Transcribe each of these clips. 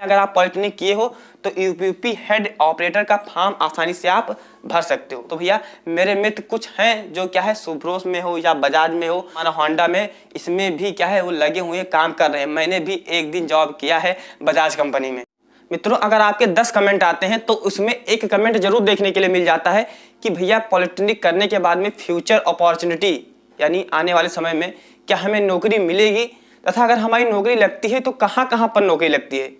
अगर आप पॉलिटेक्निक किए हो तो यूपी हेड ऑपरेटर का फॉर्म आसानी से आप भर सकते हो। तो भैया मेरे मित्र कुछ हैं जो क्या है सुब्रोस में हो या बजाज में हो, हमारा होंडा में, इसमें भी क्या है वो लगे हुए काम कर रहे हैं। मैंने भी एक दिन जॉब किया है बजाज कंपनी में। मित्रों अगर आपके 10 कमेंट आते हैं तो उसमें एक कमेंट जरूर देखने के लिए मिल जाता है कि भैया पॉलिटेक्निक करने के बाद में फ्यूचर अपॉर्चुनिटी यानी आने वाले समय में क्या हमें नौकरी मिलेगी, तथा अगर हमारी नौकरी लगती है तो कहाँ कहाँ पर नौकरी लगती है,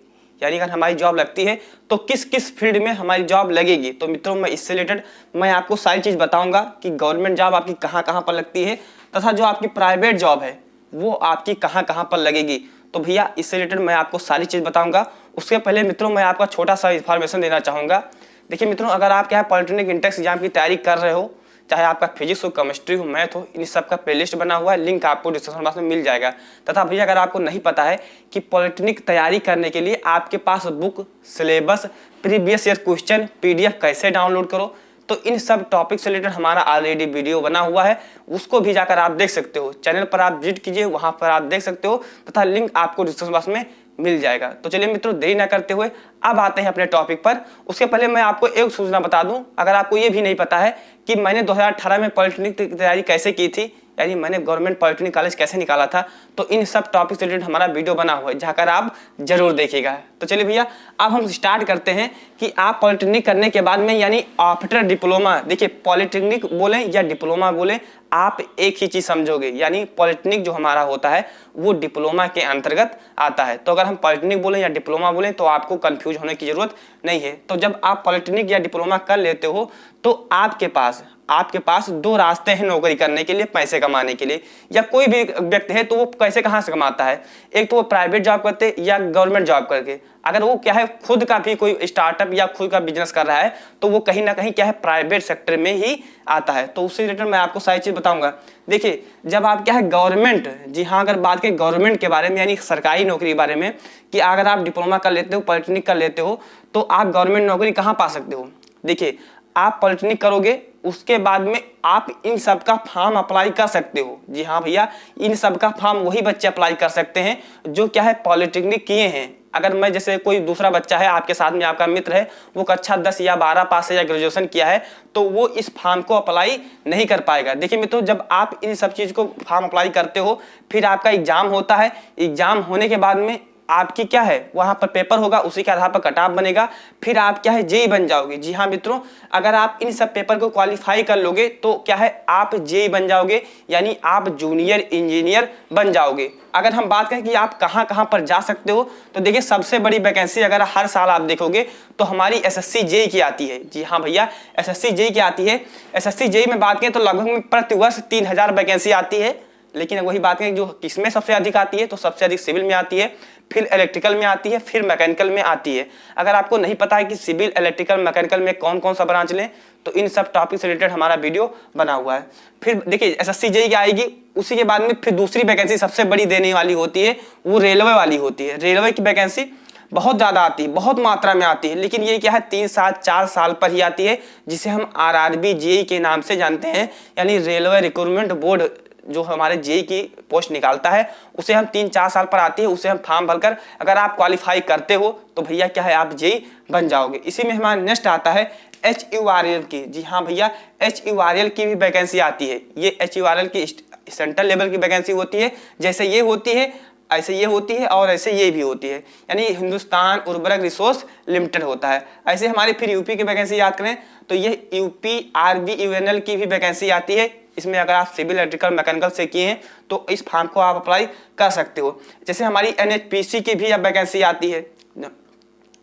यानी अगर हमारी जॉब लगती है तो किस किस फील्ड में हमारी जॉब लगेगी। तो मित्रों मैं इससे रिलेटेड मैं आपको सारी चीज़ बताऊंगा कि गवर्नमेंट जॉब आपकी कहाँ कहाँ पर लगती है तथा जो आपकी प्राइवेट जॉब है वो आपकी कहाँ कहाँ पर लगेगी। तो भैया इससे रिलेटेड मैं आपको सारी चीज़ बताऊंगा। उसके पहले मित्रों मैं आपका छोटा सा इन्फॉर्मेशन देना चाहूँगा। देखिए मित्रों अगर आप क्या है पॉलिटेक्निक इंट्रेंस एग्जाम की तैयारी कर रहे हो, चाहे आपका फिजिक्स हो, केमिस्ट्री हो, मैथ हो, इन सब का प्लेलिस्ट बना हुआ है, लिंक आपको डिस्क्रिप्शन बॉक्स में मिल जाएगा। तथा भैया अगर आपको नहीं पता है कि पॉलिटेक्निक तैयारी करने के लिए आपके पास book, syllabus, previous year question, PDF कैसे डाउनलोड करो, तो इन सब टॉपिक से रिलेटेड हमारा ऑलरेडी वीडियो बना हुआ है, उसको भी जाकर आप देख सकते हो। चैनल पर आप विजिट कीजिए, वहां पर आप देख सकते हो तथा लिंक आपको डिस्क्रिप्शन बॉक्स में मिल जाएगा। तो चलिए मित्रों देरी ना करते हुए अब आते हैं अपने टॉपिक पर। उसके पहले मैं आपको एक सूचना बता दूं, अगर आपको ये भी नहीं पता है कि मैंने 2018 में पॉलिटेक्निक की तैयारी कैसे की थी, यानी मैंने गवर्नमेंट पॉलिटेक्निक कॉलेज कैसे निकाला था, तो इन सब टॉपिक से रिलेटेड हमारा वीडियो बना हुआ है, जाकर आप जरूर देखिएगा। तो चलिए भैया अब हम स्टार्ट करते हैं कि आप पॉलिटेक्निक करने के बाद में यानी आफ्टर डिप्लोमा, देखिए पॉलिटेक्निक बोले या डिप्लोमा बोले आप एक ही चीज समझोगे, यानी पॉलिटेक्निक जो हमारा होता है वो डिप्लोमा के अंतर्गत आता है। तो अगर हम पॉलिटेक्निक बोले या डिप्लोमा बोले तो आपको कंफ्यूज होने की जरूरत नहीं है। तो जब आप पॉलिटेक्निक या डिप्लोमा कर लेते हो तो आपके पास दो रास्ते हैं नौकरी करने के लिए, पैसे कमाने के लिए, या कोई भी व्यक्ति है तो वो पैसे कहाँ से कमाता है, एक तो वो प्राइवेट जॉब करते या गवर्नमेंट जॉब करके। अगर वो क्या है खुद का भी कोई स्टार्टअप या खुद का बिजनेस कर रहा है तो वो कहीं ना कहीं क्या है प्राइवेट सेक्टर में ही आता है। तो उससे रिलेटेड मैं आपको सारी चीज बताऊंगा। देखिए जब आप क्या है गवर्नमेंट, जी हाँ अगर बात करें गवर्नमेंट के बारे में यानी सरकारी नौकरी के बारे में, कि अगर आप डिप्लोमा कर लेते हो, पॉलिटेक्निक कर लेते हो तो आप गवर्नमेंट नौकरी कहाँ पा सकते हो। देखिए आप पॉलिटेक्निक करोगे उसके बाद में आप इन सब का फॉर्म अप्लाई कर सकते हो। जी हाँ भैया इन सब का फॉर्म वही बच्चे अप्लाई कर सकते हैं जो क्या है पॉलिटेक्निक किए हैं। अगर मैं जैसे कोई दूसरा बच्चा है आपके साथ में, आपका मित्र है, वो कक्षा 10 या 12 पास है या ग्रेजुएशन किया है, तो वो इस फॉर्म को अप्लाई नहीं कर पाएगा। देखिए मित्रों जब आप इन सब चीज़ को फॉर्म अप्लाई करते हो फिर आपका एग्जाम होता है, एग्जाम होने के बाद में आपकी क्या है वहां पर पेपर होगा, उसी के आधार पर कट ऑफ बनेगा, फिर आप क्या है जेई बन जाओगे। जी हाँ मित्रों अगर आप इन सब पेपर को क्वालिफाई कर लोगे तो क्या है आप जेई बन जाओगे, यानी आप जूनियर इंजीनियर बन जाओगे। अगर हम बात करें कि आप कहाँ कहाँ पर जा सकते हो तो देखिए सबसे बड़ी वैकेंसी अगर हर साल आप देखोगे तो हमारी एसएससी जेई की आती है। जी हाँ भैया एसएससी जेई की आती है। एसएससी जेई में बात करें तो लगभग प्रति वर्ष 3000 वैकेंसी आती है, लेकिन वही बात करें जो किसमें सबसे अधिक आती है तो सबसे अधिक सिविल में आती है, फिर इलेक्ट्रिकल में आती है, फिर मैकेनिकल में आती है। अगर आपको नहीं पता है कि सिविल, इलेक्ट्रिकल, मैकेनिकल में कौन कौन सा ब्रांच लें तो इन सब टॉपिक से रिलेटेड हमारा वीडियो बना हुआ है। फिर देखिए एसएससी जेई की आएगी, उसी के बाद में फिर दूसरी वैकेंसी सबसे बड़ी देने वाली होती है वो रेलवे वाली होती है। रेलवे की वैकेंसी बहुत ज़्यादा आती है, बहुत मात्रा में आती है, लेकिन ये क्या है 3 साल 4 साल पर ही आती है, जिसे हम आरआरबी जेई के नाम से जानते हैं, यानी रेलवे रिक्रूटमेंट बोर्ड जो हमारे जेई की पोस्ट निकालता है उसे हम 3-4 साल पर आती है, उसे हम फॉर्म भरकर अगर आप क्वालिफाई करते हो तो भैया क्या है आप जेई बन जाओगे। इसी में हमारा नेक्स्ट आता है HURL की। जी हाँ भैया HURL की भी वैकेंसी आती है। ये HURL की सेंट्रल लेवल की वैकेंसी होती है, जैसे ये होती है ऐसे ये होती है और ऐसे ये भी होती है, यानी हिंदुस्तान उर्वरक रिसोर्स लिमिटेड होता है। ऐसे हमारे फिर यूपी की वैकेंसी याद करें तो ये UPRBUNL की भी वैकेंसी आती है। इसमें अगर आप सिविल, इलेक्ट्रिकल, मैकेनिकल से किए हैं तो इस फॉर्म को आप अप्लाई कर सकते हो। जैसे हमारी NHPC की भी अब वैकेंसी आती है,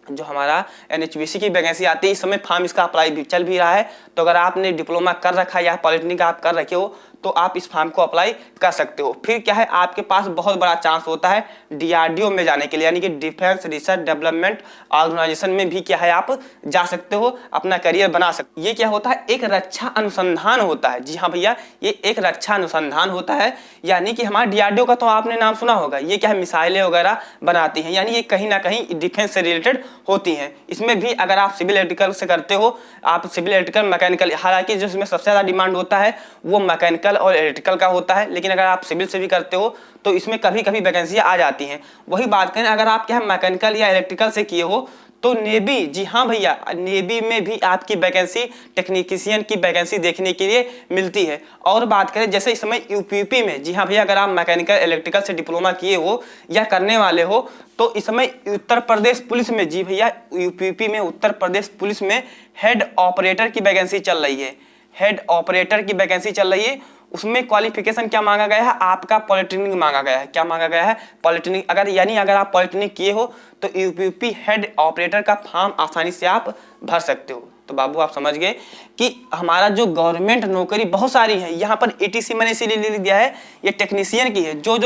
जो हमारा NHPC की वैकेंसी आती है, इस समय फॉर्म इसका अप्लाई भी चल भी रहा है। तो अगर आपने डिप्लोमा कर रखा है या पॉलिटेक्निक आप कर रखे हो तो आप इस फॉर्म को अप्लाई कर सकते हो। फिर क्या है आपके पास बहुत बड़ा चांस होता है DRDO में जाने के लिए, यानी कि डिफेंस रिसर्च डेवलपमेंट ऑर्गेनाइजेशन में भी क्या है आप जा सकते हो, अपना करियर बना सकते हो। ये क्या होता है एक रक्षा अनुसंधान होता है। जी हाँ भैया ये एक रक्षा अनुसंधान होता है, यानी कि हमारा DRDO का तो आपने नाम सुना होगा। ये क्या है मिसाइलें वगैरह बनाती हैं, यानी ये कहीं ना कहीं डिफेंस से रिलेटेड होती हैं। इसमें भी अगर आप सिविल इलेक्ट्रिकल से करते हो, आप सिविल इलेक्ट्रिकल मैकेनिकल, हालांकि जिसमें सबसे ज़्यादा डिमांड होता है वो मैकेनिकल मैकेनिकल और इलेक्ट्रिकल का होता है, लेकिन अगर आप सिविल से भी करते हो तो इसमें कभी कभी वैकेंसी आ जाती हैं। वही बात करें अगर आप क्या मैकेनिकल या इलेक्ट्रिकल से किए हो तो नेवी, जी हाँ भैया, नेवी में भी आपकी वैकेंसी, टेक्नीशियन की वैकेंसी देखने के लिए मिलती है। और बात करें जैसे इस समय यूपीपी में, जी हाँ भैया, अगर आप मैकेनिकल इलेक्ट्रिकल से डिप्लोमा किए हो या करने वाले हो तो इस समय उत्तर प्रदेश पुलिस में, जी भैया, यूपीपी में उत्तर प्रदेश पुलिस में हेड ऑपरेटर की वैकेंसी चल रही है। हेड ऑपरेटर की वैकेंसी चल रही है। उसमें क्वालिफिकेशन क्या मांगा गया है? आपका पॉलिटेक्निक मांगा गया है। क्या मांगा गया है? पॉलिटेक्निक। अगर यानी अगर आप पॉलिटेक्निक किए हो तो यूपीपी हेड ऑपरेटर का फॉर्म आसानी से आप भर सकते हो। तो बाबू आप समझ गए कि हमारा जो गवर्नमेंट नौकरी बहुत सारी है। यहाँ पर एटीसी मैंने इसीलिए लिख दिया है, ये टेक्नीशियन की है। जो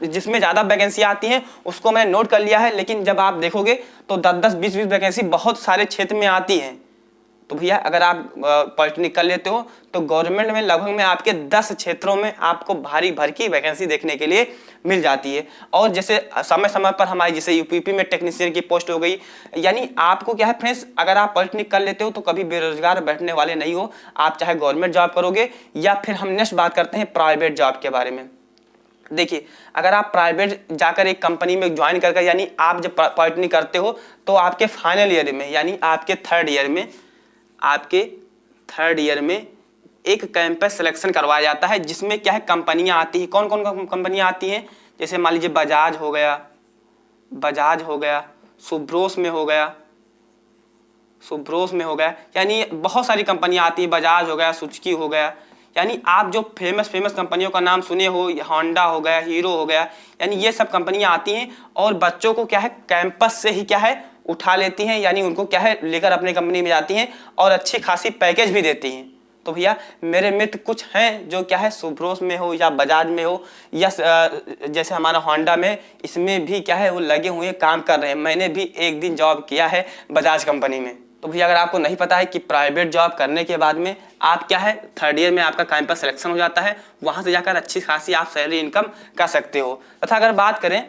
जिसमें ज़्यादा वैकेंसी आती है उसको मैंने नोट कर लिया है, लेकिन जब आप देखोगे तो 10-10, 20-20 वैकेंसी बहुत सारे क्षेत्र में आती है। तो भैया अगर आप पॉलिटेक्निक कर लेते हो तो गवर्नमेंट में लगभग में आपके 10 क्षेत्रों में आपको भारी भर की वैकेंसी देखने के लिए मिल जाती है। और जैसे समय समय पर हमारी जैसे यूपीपी में टेक्नीशियन की पोस्ट हो गई, यानी आपको क्या है फ्रेंड्स, अगर आप पॉलिटेक्निक कर लेते हो तो कभी बेरोजगार बैठने वाले नहीं हो। आप चाहे गवर्नमेंट जॉब करोगे या फिर हम नेक्स्ट बात करते हैं प्राइवेट जॉब के बारे में। देखिए अगर आप प्राइवेट जाकर एक कंपनी में ज्वाइन करके, यानी आप जब पॉलिटेक्निक करते हो तो आपके फाइनल ईयर में, यानी आपके थर्ड ईयर में एक कैंपस सिलेक्शन करवाया जाता है, जिसमें क्या है कंपनियां आती हैं। कौन कौन कंपनियां आती हैं? जैसे मान लीजिए बजाज हो गया, सुब्रोस में हो गया, यानी बहुत सारी कंपनियां आती हैं। बजाज हो गया, सुजुकी हो गया, यानी आप जो फेमस कंपनियों का नाम सुने हो, होंडा हो गया, हीरो हो गया, यानी ये सब कंपनियां आती हैं और बच्चों को क्या है कैंपस से ही क्या है उठा लेती हैं, यानी उनको क्या है लेकर अपनी कंपनी में जाती हैं और अच्छी खासी पैकेज भी देती हैं। तो भैया मेरे मित्र कुछ हैं जो क्या है सुब्रोस में हो या बजाज में हो या जैसे हमारा होंडा में, इसमें भी क्या है वो लगे हुए काम कर रहे हैं। मैंने भी एक दिन जॉब किया है बजाज कंपनी में। तो भैया अगर आपको नहीं पता है कि प्राइवेट जॉब करने के बाद में आप क्या है थर्ड ईयर में आपका कैंपस सिलेक्शन हो जाता है, वहाँ से जाकर अच्छी खासी आप सैलरी इनकम कर सकते हो। तथा अगर बात करें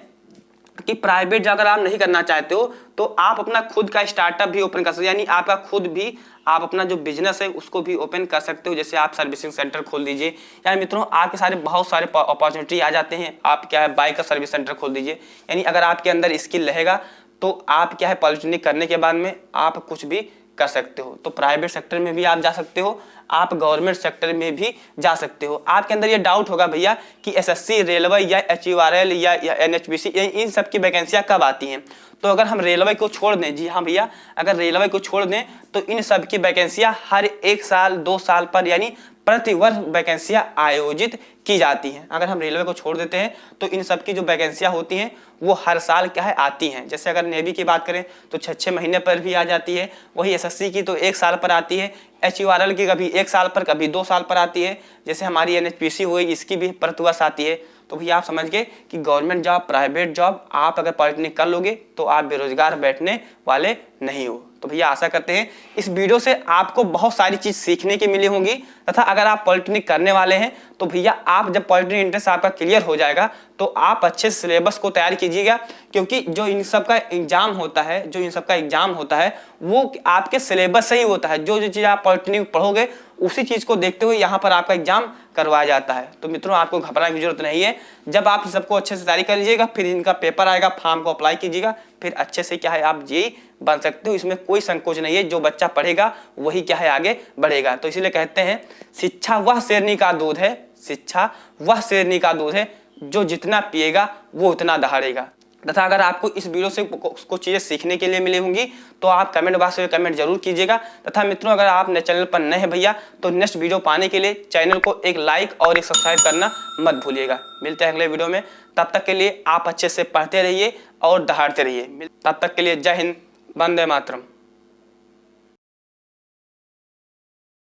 कि प्राइवेट जॉब अगर आप नहीं करना चाहते हो तो आप अपना खुद का स्टार्टअप भी ओपन कर सकते हो, यानी आपका खुद भी आप अपना जो बिजनेस है उसको भी ओपन कर सकते हो। जैसे आप सर्विसिंग सेंटर खोल दीजिए, यानी मित्रों आपके सारे बहुत सारे अपॉर्चुनिटी आ जाते हैं। आप क्या है बाइक का सर्विस सेंटर खोल दीजिए, यानी अगर आपके अंदर स्किल रहेगा तो आप क्या है पॉलिटेक्निक करने के बाद में आप कुछ भी कर सकते हो। तो प्राइवेट सेक्टर में भी आप जा सकते हो, आप गवर्नमेंट सेक्टर में भी जा सकते हो। आपके अंदर ये डाउट होगा भैया कि एसएससी, रेलवे या HURL या NHPC इन सब की वैकेंसियां कब आती हैं? तो अगर हम रेलवे को छोड़ दें, जी हाँ भैया, अगर रेलवे को छोड़ दें तो इन सब की वैकेंसियां हर 1 साल 2 साल पर यानी प्रतिवर्ष वैकेंसियां आयोजित की जाती हैं। अगर हम रेलवे को छोड़ देते हैं तो इन सब की जो वैकेंसियां होती हैं वो हर साल क्या है आती हैं। जैसे अगर नेवी की बात करें तो 6-6 महीने पर भी आ जाती है, वही एसएससी की तो 1 साल पर आती है, HURL की कभी 1 साल पर कभी 2 साल पर आती है, जैसे हमारी NHPC हुई इसकी भी प्रतिवर्ष आती है। तो भैया आप समझ गए कि गवर्नमेंट जॉब, प्राइवेट जॉब आप अगर पॉलिटेक्निक कर लोगे तो आप बेरोजगार बैठने वाले नहीं हो। तो भैया आशा करते हैं इस वीडियो से आपको बहुत सारी चीज सीखने की मिली होंगी। तथा अगर आप पॉलिटेक्निक करने वाले हैं तो भैया आप जब पॉलिटेक्निक इंट्रेंस आपका क्लियर हो जाएगा तो आप अच्छे सिलेबस को तैयार कीजिएगा, क्योंकि जो इन सब का एग्जाम होता है वो आपके सिलेबस से ही होता है। जो चीज़ आप पॉलिटेक्निक पढ़ोगे उसी चीज़ को देखते हुए यहाँ पर आपका एग्जाम करवाया जाता है। तो मित्रों आपको घबराने की जरूरत नहीं है। जब आप सबको अच्छे से तैयारी कर लीजिएगा, फिर इनका पेपर आएगा, फॉर्म को अप्लाई कीजिएगा, फिर अच्छे से क्या है आप जेईई बन सकते हो। इसमें कोई संकोच नहीं है, जो बच्चा पढ़ेगा वही क्या है आगे बढ़ेगा। तो इसीलिए कहते हैं शिक्षा वह शेरनी का दूध है, जो जितना पिएगा वो उतना दहाड़ेगा। तथा अगर आपको इस वीडियो से कुछ चीज़ें सीखने के लिए मिली होंगी तो आप कमेंट बॉक्स में कमेंट जरूर कीजिएगा। तथा मित्रों अगर आप चैनल पर नए हैं भैया तो नेक्स्ट वीडियो पाने के लिए चैनल को एक लाइक और एक सब्सक्राइब करना मत भूलिएगा। मिलते हैं अगले वीडियो में, तब तक के लिए आप अच्छे से पढ़ते रहिए और दहाड़ते रहिए। तब तक के लिए जय हिंद, वंदे मातरम।